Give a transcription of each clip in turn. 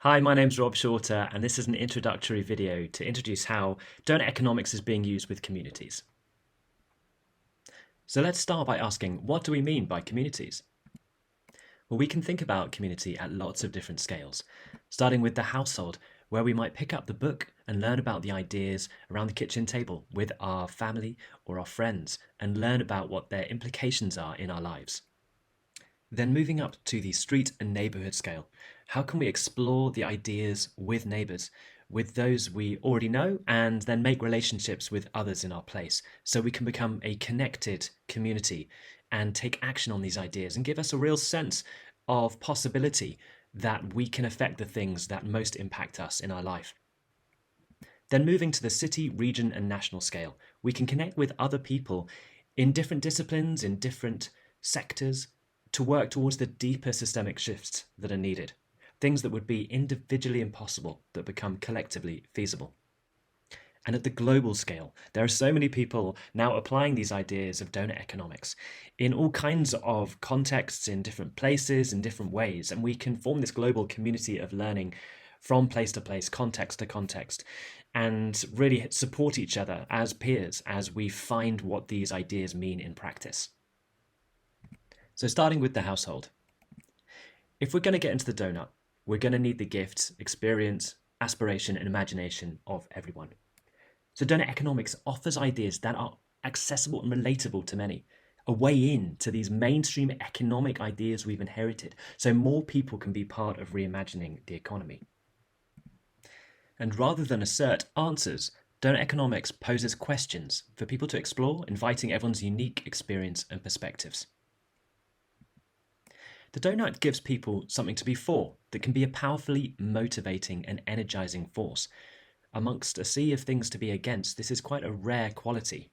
Hi, my name's Rob Shorter, and this is an introductory video to introduce how Doughnut Economics is being used with communities. So let's start by asking, what do we mean by communities? Well, we can think about community at lots of different scales, starting with the household, where we might pick up the book and learn about the ideas around the kitchen table with our family or our friends and learn about what their implications are in our lives. Then moving up to the street and neighbourhood scale, how can we explore the ideas with neighbours, with those we already know, and then make relationships with others in our place so we can become a connected community and take action on these ideas and give us a real sense of possibility that we can affect the things that most impact us in our life. Then moving to the city, region, and national scale, we can connect with other people in different disciplines, in different sectors, to work towards the deeper systemic shifts that are needed, things that would be individually impossible that become collectively feasible. And at the global scale, there are so many people now applying these ideas of Doughnut Economics in all kinds of contexts, in different places, in different ways, and we can form this global community of learning from place to place, context to context, and really support each other as peers as we find what these ideas mean in practice. So starting with the household. If we're going to get into the donut, we're going to need the gifts, experience, aspiration, and imagination of everyone. So Doughnut Economics offers ideas that are accessible and relatable to many, a way in to these mainstream economic ideas we've inherited, so more people can be part of reimagining the economy. And rather than assert answers, Doughnut Economics poses questions for people to explore, inviting everyone's unique experience and perspectives. The donut gives people something to be for that can be a powerfully motivating and energizing force. Amongst a sea of things to be against, this is quite a rare quality.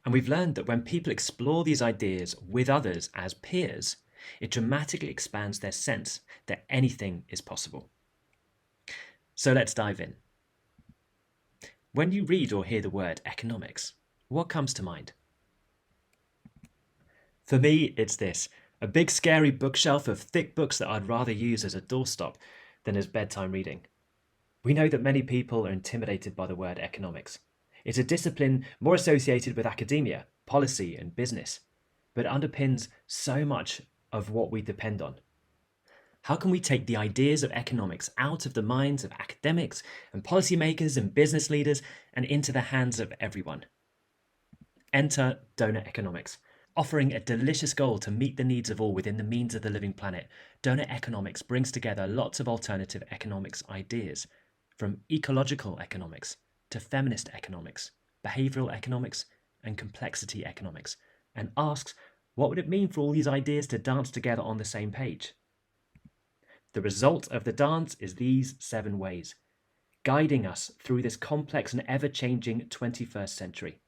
And we've learned that when people explore these ideas with others as peers, it dramatically expands their sense that anything is possible. So let's dive in. When you read or hear the word economics, what comes to mind? For me, it's this. A big scary bookshelf of thick books that I'd rather use as a doorstop than as bedtime reading. We know that many people are intimidated by the word economics. It's a discipline more associated with academia, policy, and business, but it underpins so much of what we depend on. How can we take the ideas of economics out of the minds of academics and policymakers and business leaders and into the hands of everyone? Enter Doughnut Economics. Offering a delicious goal to meet the needs of all within the means of the living planet, Doughnut Economics brings together lots of alternative economics ideas, from ecological economics to feminist economics, behavioural economics, and complexity economics, and asks, what would it mean for all these ideas to dance together on the same page? The result of the dance is these 7 ways, guiding us through this complex and ever-changing 21st century.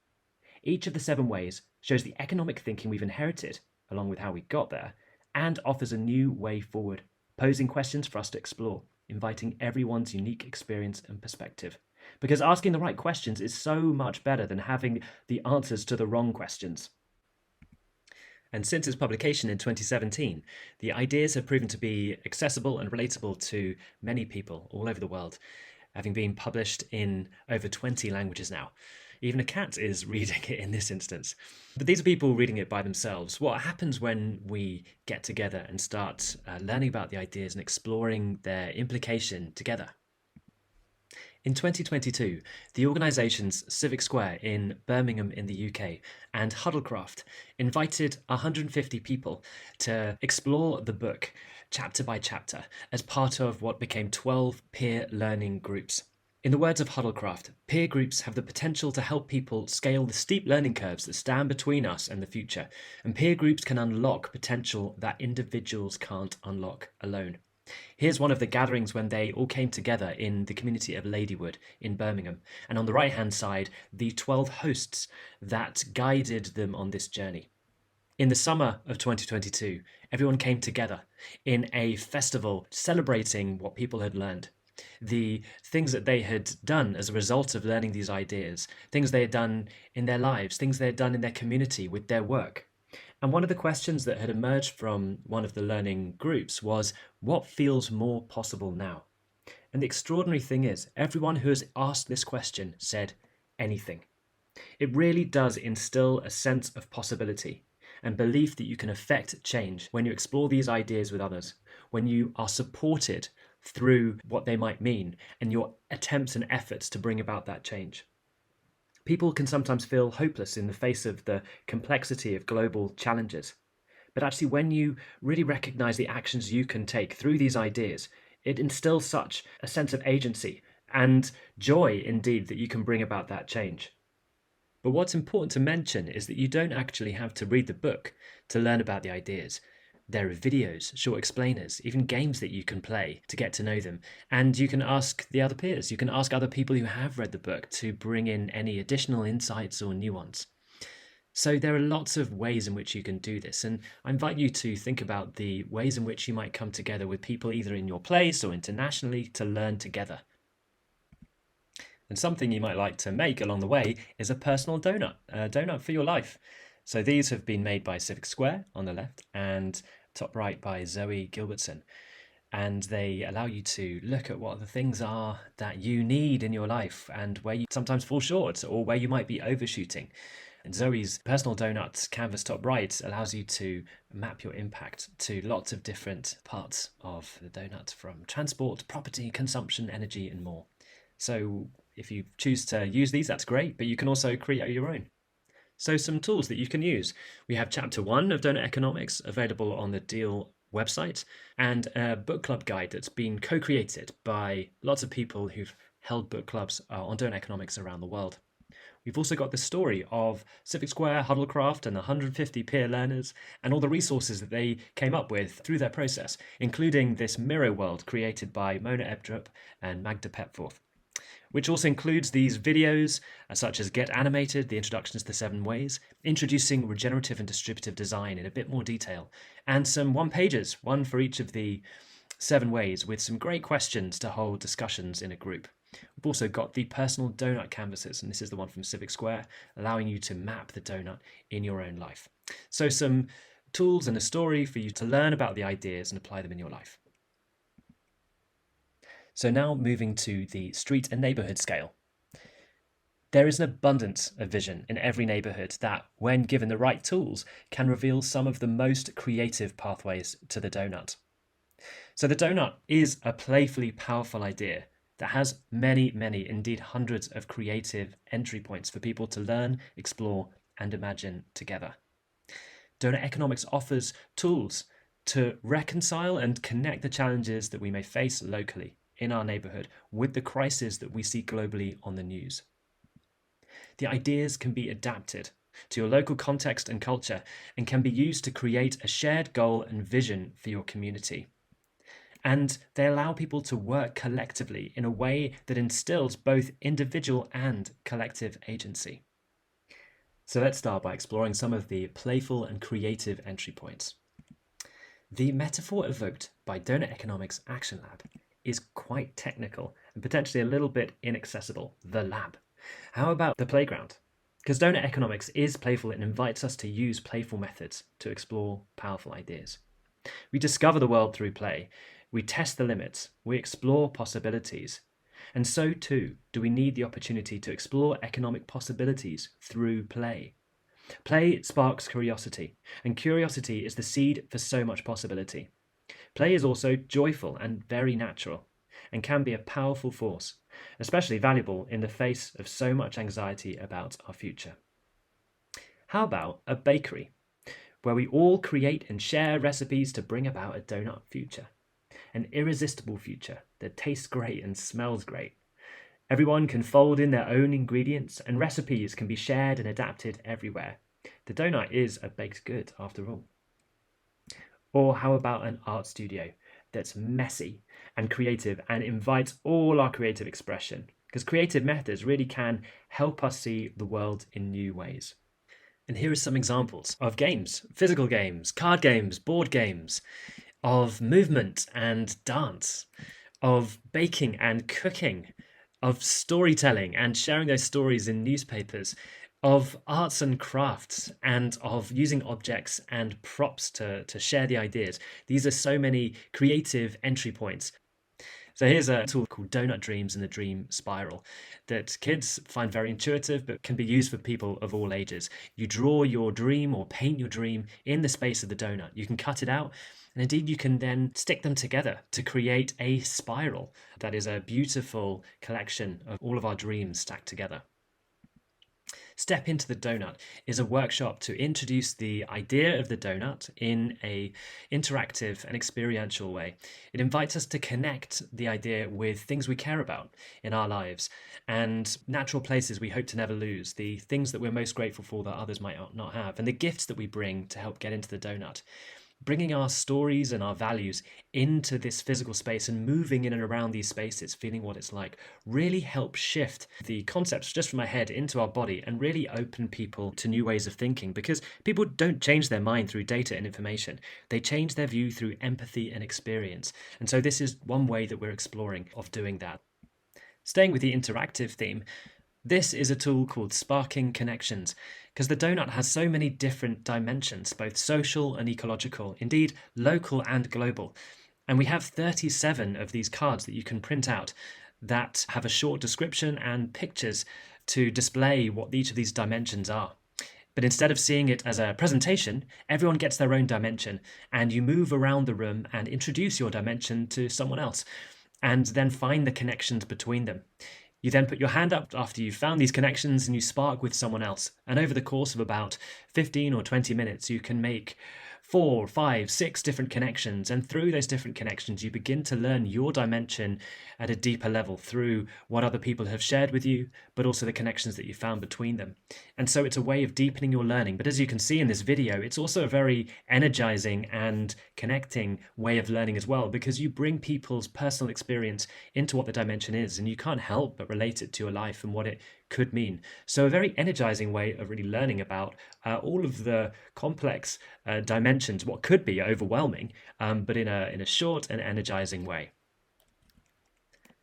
Each of the 7 ways shows the economic thinking we've inherited, along with how we got there, and offers a new way forward, posing questions for us to explore, inviting everyone's unique experience and perspective. Because asking the right questions is so much better than having the answers to the wrong questions. And since its publication in 2017, the ideas have proven to be accessible and relatable to many people all over the world, having been published in over 20 languages now. Even a cat is reading it in this instance. But these are people reading it by themselves. What happens when we get together and start learning about the ideas and exploring their implication together? In 2022, the organisations Civic Square in Birmingham in the UK and Huddlecraft invited 150 people to explore the book chapter by chapter as part of what became 12 peer learning groups. In the words of Huddlecraft, peer groups have the potential to help people scale the steep learning curves that stand between us and the future, and peer groups can unlock potential that individuals can't unlock alone. Here's one of the gatherings when they all came together in the community of Ladywood in Birmingham, and on the right-hand side, the 12 hosts that guided them on this journey. In the summer of 2022, everyone came together in a festival celebrating what people had learned. The things that they had done as a result of learning these ideas, things they had done in their lives, things they had done in their community with their work. And one of the questions that had emerged from one of the learning groups was, what feels more possible now? And the extraordinary thing is, everyone who has asked this question said anything. It really does instill a sense of possibility and belief that you can affect change when you explore these ideas with others, when you are supported through what they might mean and your attempts and efforts to bring about that change. People can sometimes feel hopeless in the face of the complexity of global challenges. But actually, when you really recognize the actions you can take through these ideas, it instills such a sense of agency and joy indeed that you can bring about that change. But what's important to mention is that you don't actually have to read the book to learn about the ideas. There are videos, short explainers, even games that you can play to get to know them. And you can ask the other peers, you can ask other people who have read the book to bring in any additional insights or nuance. So there are lots of ways in which you can do this, and I invite you to think about the ways in which you might come together with people either in your place or internationally to learn together. And something you might like to make along the way is a personal donut, a donut for your life. So these have been made by Civic Square on the left and top right by Zoe Gilbertson. And they allow you to look at what the things are that you need in your life and where you sometimes fall short or where you might be overshooting. And Zoe's personal donut canvas top right allows you to map your impact to lots of different parts of the donut, from transport, property, consumption, energy, and more. So if you choose to use these, that's great, but you can also create your own. So some tools that you can use. We have chapter 1 of Doughnut Economics available on the Deal website, and a book club guide that's been co-created by lots of people who've held book clubs on Doughnut Economics around the world. We've also got the story of Civic Square, Huddlecraft, and the 150 peer learners, and all the resources that they came up with through their process, including this mirror world created by Mona Ebdrup and Magda Pepforth, which also includes these videos, such as Get Animated, the introductions to the 7 ways, introducing regenerative and distributive design in a bit more detail, and some one-pagers, one for each of the 7 ways, with some great questions to hold discussions in a group. We've also got the personal donut canvases, and this is the one from Civic Square, allowing you to map the donut in your own life. So some tools and a story for you to learn about the ideas and apply them in your life. So now moving to the street and neighbourhood scale. There is an abundance of vision in every neighbourhood that, when given the right tools, can reveal some of the most creative pathways to the donut. So the donut is a playfully powerful idea that has many, indeed hundreds of creative entry points for people to learn, explore, and imagine together. Doughnut Economics offers tools to reconcile and connect the challenges that we may face locally in our neighbourhood with the crises that we see globally on the news. The ideas can be adapted to your local context and culture and can be used to create a shared goal and vision for your community. And they allow people to work collectively in a way that instills both individual and collective agency. So let's start by exploring some of the playful and creative entry points. The metaphor evoked by Doughnut Economics Action Lab is quite technical and potentially a little bit inaccessible, the lab. How about the playground? Because Doughnut Economics is playful and invites us to use playful methods to explore powerful ideas. We discover the world through play. We test the limits, we explore possibilities, and so too do we need the opportunity to explore economic possibilities through play. Play sparks curiosity, and curiosity is the seed for so much possibility. Play is also joyful and very natural, and can be a powerful force, especially valuable in the face of so much anxiety about our future. How about a bakery, where we all create and share recipes to bring about a donut future? An irresistible future that tastes great and smells great. Everyone can fold in their own ingredients, and recipes can be shared and adapted everywhere. The donut is a baked good, after all. Or how about an art studio that's messy and creative and invites all our creative expression? Because creative methods really can help us see the world in new ways. And here are some examples of games: physical games, card games, board games, of movement and dance, of baking and cooking, of storytelling and sharing those stories in newspapers, of arts and crafts, and of using objects and props to share the ideas. These are so many creative entry points. So here's a tool called Doughnut Dreams and the Dream Spiral that kids find very intuitive but can be used for people of all ages. You draw your dream or paint your dream in the space of the donut. You can cut it out, and indeed you can then stick them together to create a spiral that is a beautiful collection of all of our dreams stacked together. Step into the Doughnut is a workshop to introduce the idea of the donut in a interactive and experiential way. It invites us to connect the idea with things we care about in our lives and natural places we hope to never lose, the things that we're most grateful for that others might not have, and the gifts that we bring to help get into the donut. Bringing our stories and our values into this physical space and moving in and around these spaces, feeling what it's like, really helps shift the concepts just from our head into our body and really open people to new ways of thinking, because people don't change their mind through data and information. They change their view through empathy and experience. And so this is one way that we're exploring of doing that. Staying with the interactive theme, this is a tool called Sparking Connections, because the donut has so many different dimensions, both social and ecological, indeed local and global. And we have 37 of these cards that you can print out that have a short description and pictures to display what each of these dimensions are. But instead of seeing it as a presentation, everyone gets their own dimension, and you move around the room and introduce your dimension to someone else, and then find the connections between them. You then put your hand up after you've found these connections and you spark with someone else. And over the course of about 15 or 20 minutes, you can make 4, 5, 6 different connections. And through those different connections, you begin to learn your dimension at a deeper level through what other people have shared with you, but also the connections that you found between them. And so it's a way of deepening your learning. But as you can see in this video, it's also a very energizing and connecting way of learning as well, because you bring people's personal experience into what the dimension is, and you can't help but relate it to your life and what it could mean. So a very energizing way of really learning about all of the complex dimensions, what could be overwhelming, but in a short and energizing way.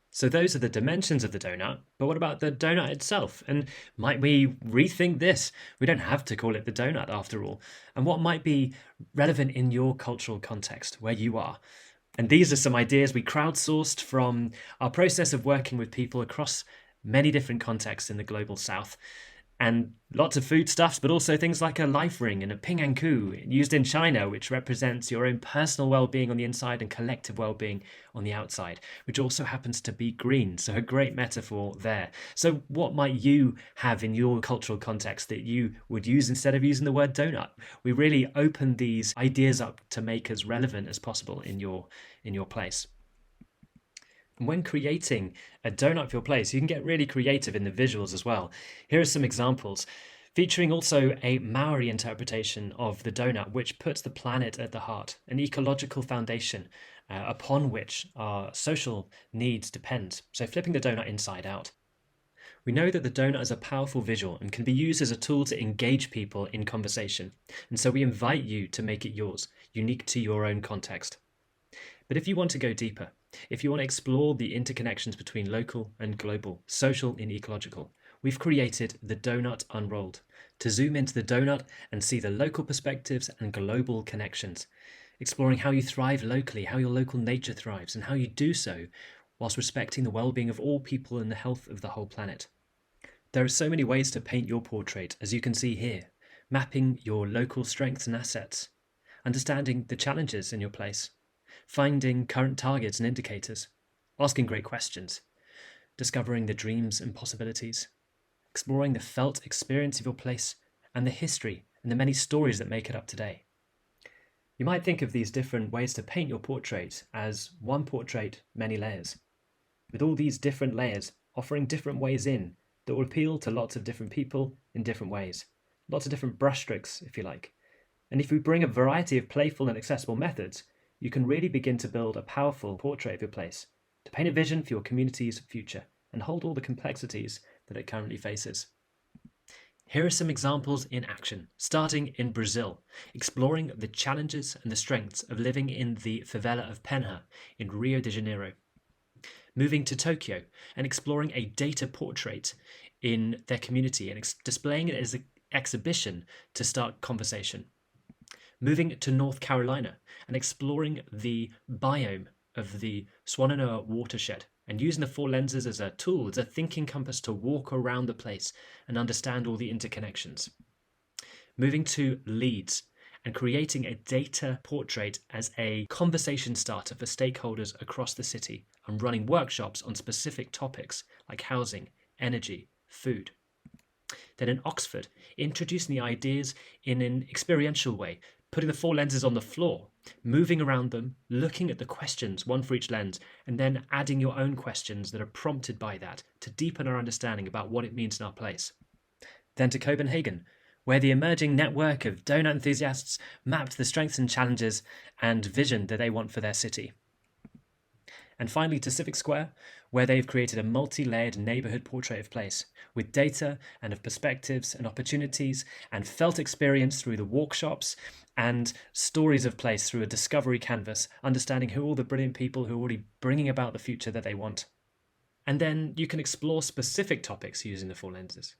So those are the dimensions of the donut, but what about the donut itself? And might we rethink this? We don't have to call it the donut after all. And what might be relevant in your cultural context, where you are? And these are some ideas we crowdsourced from our process of working with people across many different contexts in the global south. And lots of foodstuffs, but also things like a life ring and a ping and ku used in China, which represents your own personal well-being on the inside and collective well-being on the outside, which also happens to be green. So a great metaphor there. So what might you have in your cultural context that you would use instead of using the word donut? We really open these ideas up to make as relevant as possible in your place. When creating a donut for your place, you can get really creative in the visuals as well. Here are some examples, featuring also a Maori interpretation of the donut, which puts the planet at the heart, an ecological foundation upon which our social needs depend. So flipping the donut inside out. We know that the donut is a powerful visual and can be used as a tool to engage people in conversation. And so we invite you to make it yours, unique to your own context. But if you want to go deeper, if you want to explore the interconnections between local and global, social and ecological, we've created the Doughnut Unrolled to zoom into the donut and see the local perspectives and global connections, exploring how you thrive locally, how your local nature thrives, and how you do so whilst respecting the well-being of all people and the health of the whole planet. There are so many ways to paint your portrait, as you can see here, mapping your local strengths and assets, understanding the challenges in your place, finding current targets and indicators, asking great questions, discovering the dreams and possibilities, exploring the felt experience of your place and the history and the many stories that make it up today. You might think of these different ways to paint your portrait as one portrait, many layers, with all these different layers offering different ways in that will appeal to lots of different people in different ways, lots of different brushstrokes, if you like. And if we bring a variety of playful and accessible methods, you can really begin to build a powerful portrait of your place, to paint a vision for your community's future and hold all the complexities that it currently faces. Here are some examples in action, starting in Brazil, exploring the challenges and the strengths of living in the favela of Penha in Rio de Janeiro. moving to Tokyo and exploring a data portrait in their community and displaying it as an exhibition to start conversation. Moving to North Carolina and exploring the biome of the Swannanoa watershed and using the four lenses as a tool, as a thinking compass to walk around the place and understand all the interconnections. Moving to Leeds and creating a data portrait as a conversation starter for stakeholders across the city and running workshops on specific topics like housing, energy, food. Then in Oxford, introducing the ideas in an experiential way, putting the four lenses on the floor, moving around them, looking at the questions, one for each lens, and then adding your own questions that are prompted by that to deepen our understanding about what it means in our place. Then to Copenhagen, where the emerging network of donut enthusiasts mapped the strengths and challenges and vision that they want for their city. And finally to Civic Square, where they've created a multi-layered neighbourhood portrait of place, with data and of perspectives and opportunities and felt experience through the workshops and stories of place through a discovery canvas, understanding who are all the brilliant people who are already bringing about the future that they want. And then you can explore specific topics using the four lenses.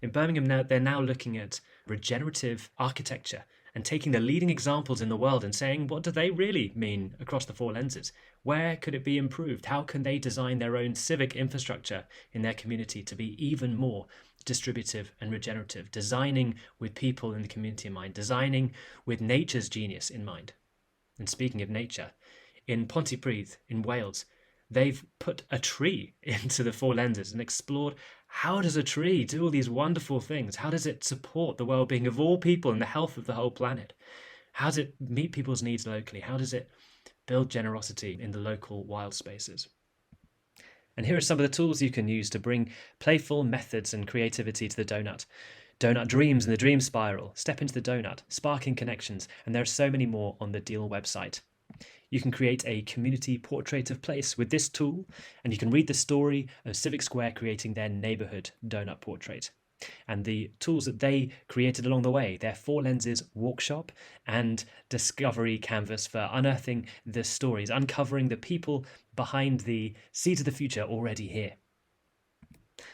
In Birmingham, they're now looking at regenerative architecture and taking the leading examples in the world and saying, what do they really mean across the four lenses? Where could it be improved? How can they design their own civic infrastructure in their community to be even more distributive and regenerative, designing with people in the community in mind, designing with nature's genius in mind? And speaking of nature, in Pontypridd in Wales, they've put a tree into the four lenses and explored how does a tree do all these wonderful things? How does it support the well-being of all people and the health of the whole planet? How does it meet people's needs locally? How does it build generosity in the local wild spaces? And here are some of the tools you can use to bring playful methods and creativity to the donut. Doughnut Dreams and the Dream Spiral, Step into the Doughnut, Sparking Connections, and there are so many more on the Deal website. You can create a community portrait of place with this tool, and you can read the story of Civic Square creating their neighbourhood donut portrait. And the tools that they created along the way, their four lenses workshop and discovery canvas for unearthing the stories, uncovering the people behind the seeds of the future already here.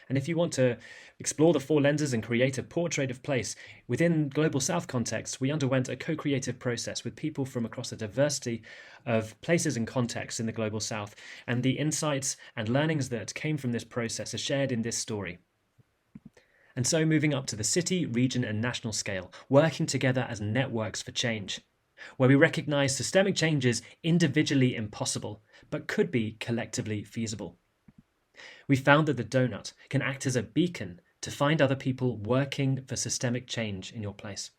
And if you want to explore the four lenses and create a portrait of place within Global South contexts, we underwent a co-creative process with people from across a diversity of places and contexts in the Global South, and the insights and learnings that came from this process are shared in this story. And so moving up to the city, region and national scale, working together as networks for change, where we recognise systemic change is individually impossible, but could be collectively feasible. We found that the donut can act as a beacon to find other people working for systemic change in your place.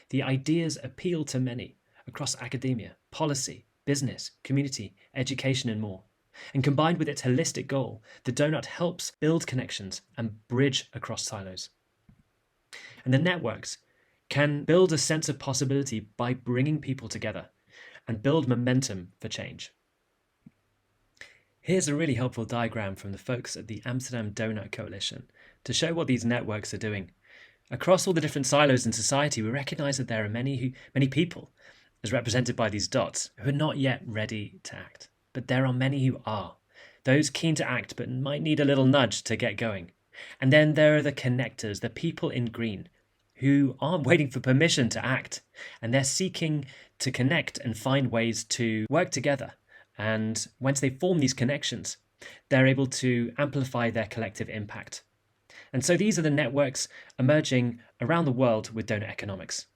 The ideas appeal to many across academia, policy, business, community, education and more. And combined with its holistic goal, the donut helps build connections and bridge across silos. And the networks can build a sense of possibility by bringing people together and build momentum for change. Here's a really helpful diagram from the folks at the Amsterdam Doughnut Coalition to show what these networks are doing. Across all the different silos in society, we recognise that there are many people, as represented by these dots, who are not yet ready to act. But there are many who are. Those keen to act but might need a little nudge to get going. And then there are the connectors, the people in green, who aren't waiting for permission to act. And they're seeking to connect and find ways to work together. And once they form these connections, they're able to amplify their collective impact. And so these are the networks emerging around the world with Doughnut Economics.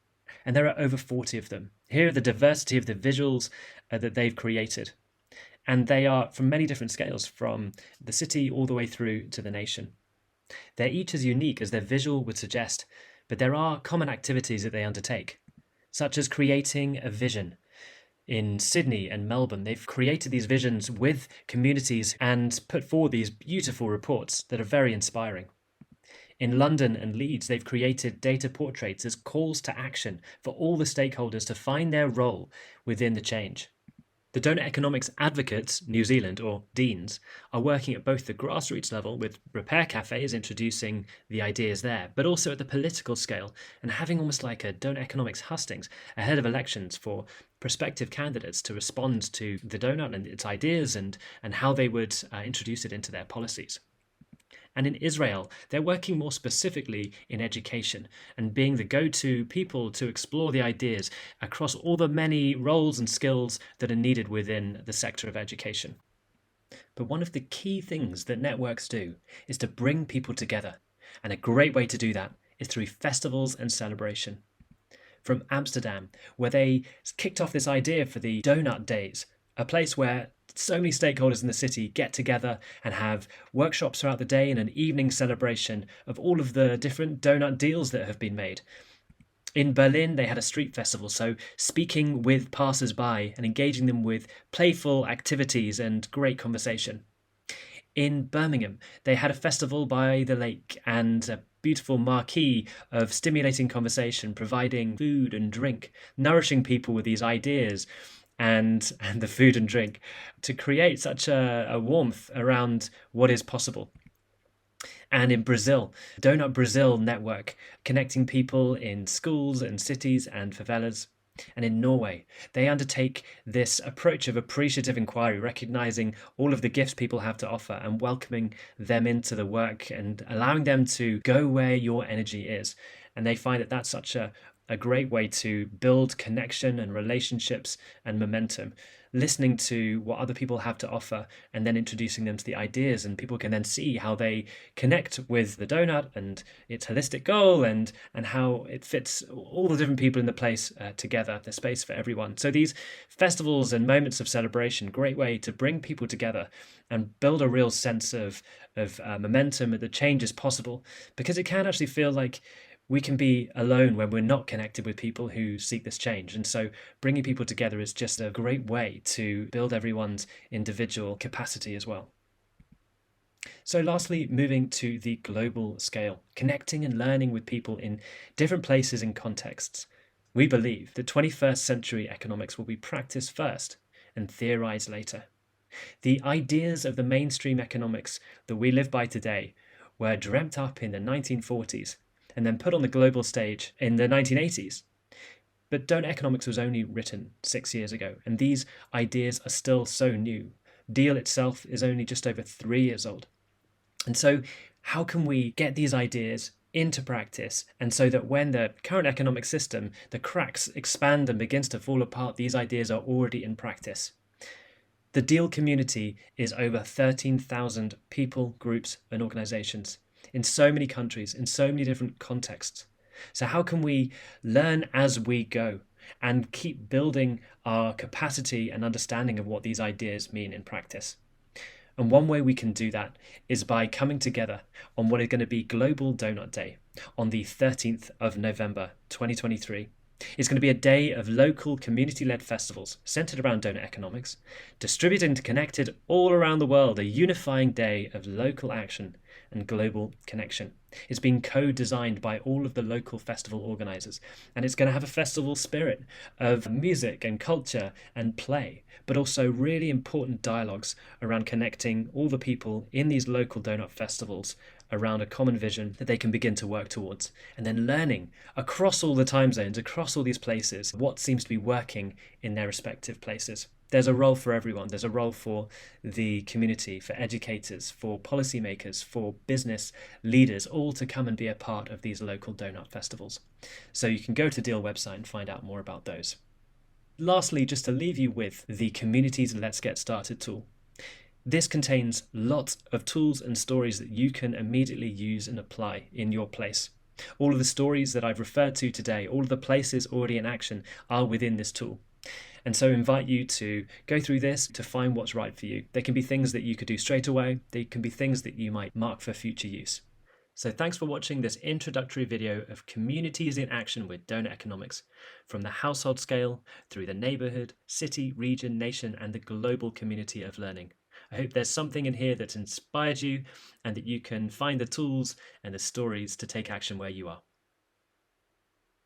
And there are over 40 of them. Here are the diversity of the visuals that they've created. And they are from many different scales, from the city all the way through to the nation. They're each as unique as their visual would suggest, but there are common activities that they undertake, such as creating a vision. In Sydney and Melbourne, they've created these visions with communities and put forward these beautiful reports that are very inspiring. In London and Leeds, they've created data portraits as calls to action for all the stakeholders to find their role within the change. The Doughnut Economics Advocates, New Zealand, or Deans, are working at both the grassroots level with repair cafes introducing the ideas there, but also at the political scale and having almost like a Doughnut Economics hustings ahead of elections for prospective candidates to respond to the donut and its ideas and how they would introduce it into their policies. And in Israel, they're working more specifically in education and being the go-to people to explore the ideas across all the many roles and skills that are needed within the sector of education. But one of the key things that networks do is to bring people together. And a great way to do that is through festivals and celebration. From Amsterdam, where they kicked off this idea for the Doughnut Days, a place where so many stakeholders in the city get together and have workshops throughout the day and an evening celebration of all of the different donut deals that have been made. In Berlin, they had a street festival, so speaking with passers-by and engaging them with playful activities and great conversation. In Birmingham, they had a festival by the lake and a beautiful marquee of stimulating conversation, providing food and drink, nourishing people with these ideas and the food and drink to create such a warmth around what is possible. And in Brazil, Doughnut Brazil network, connecting people in schools and cities and favelas. And in Norway, they undertake this approach of appreciative inquiry, recognizing all of the gifts people have to offer and welcoming them into the work and allowing them to go where your energy is. And they find that that's such a great way to build connection and relationships and momentum, listening to what other people have to offer and then introducing them to the ideas, and people can then see how they connect with the donut and its holistic goal and how it fits all the different people in the place together, the space for everyone. So these festivals and moments of celebration, great way to bring people together and build a real sense of momentum and the change is possible, because it can actually feel like we can be alone when we're not connected with people who seek this change. And so bringing people together is just a great way to build everyone's individual capacity as well. So lastly, moving to the global scale, connecting and learning with people in different places and contexts. We believe that 21st century economics will be practiced first and theorized later. The ideas of the mainstream economics that we live by today were dreamt up in the 1940s and then put on the global stage in the 1980s. But Doughnut Economics was only written 6 years ago, and these ideas are still so new. Deal itself is only just over 3 years old. And so how can we get these ideas into practice, and so that when the current economic system, the cracks expand and begins to fall apart, these ideas are already in practice? The Deal community is over 13,000 people, groups, and organizations in so many countries, in so many different contexts. So how can we learn as we go and keep building our capacity and understanding of what these ideas mean in practice? And one way we can do that is by coming together on what is going to be Global Doughnut Day on the 13th of November 2023. It's going to be a day of local community-led festivals centered around Doughnut Economics, distributed and connected all around the world, a unifying day of local action and global connection. It's been co-designed by all of the local festival organizers, and it's going to have a festival spirit of music and culture and play, but also really important dialogues around connecting all the people in these local donut festivals around a common vision that they can begin to work towards, and then learning across all the time zones, across all these places, what seems to be working in their respective places. There's a role for everyone. There's a role for the community, for educators, for policymakers, for business leaders, all to come and be a part of these local donut festivals. So you can go to Deal website and find out more about those. Lastly, just to leave you with the Communities Let's Get Started tool. This contains lots of tools and stories that you can immediately use and apply in your place. All of the stories that I've referred to today, all of the places already in action are within this tool. And so I invite you to go through this to find what's right for you. There can be things that you could do straight away. There can be things that you might mark for future use. So thanks for watching this introductory video of Communities in Action with Doughnut Economics, from the household scale through the neighbourhood, city, region, nation, and the global community of learning. I hope there's something in here that's inspired you and that you can find the tools and the stories to take action where you are.